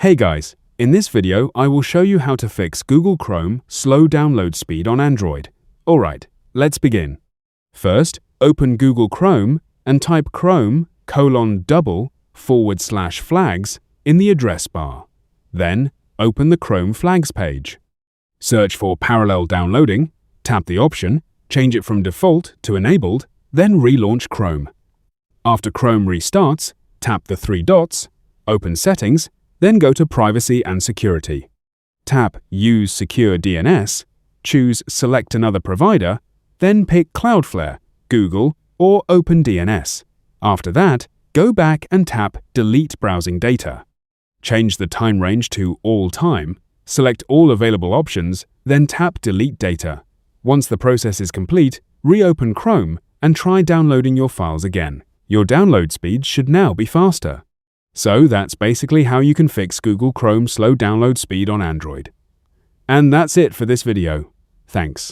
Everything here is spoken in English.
Hey guys, in this video I will show you how to fix Google Chrome slow download speed on Android. Alright, let's begin. First, open Google Chrome and type chrome://flags in the address bar. Then, open the Chrome flags page. Search for parallel downloading, tap the option, change it from default to enabled, then relaunch Chrome. After Chrome restarts, tap the three dots, open Settings, then go to Privacy and Security. Tap Use Secure DNS, choose Select another provider, then pick Cloudflare, Google, or OpenDNS. After that, go back and tap Delete Browsing Data. Change the time range to All Time, select all available options, then tap Delete Data. Once the process is complete, reopen Chrome and try downloading your files again. Your download speed should now be faster. So that's basically how you can fix Google Chrome slow download speed on Android. And that's it for this video. Thanks.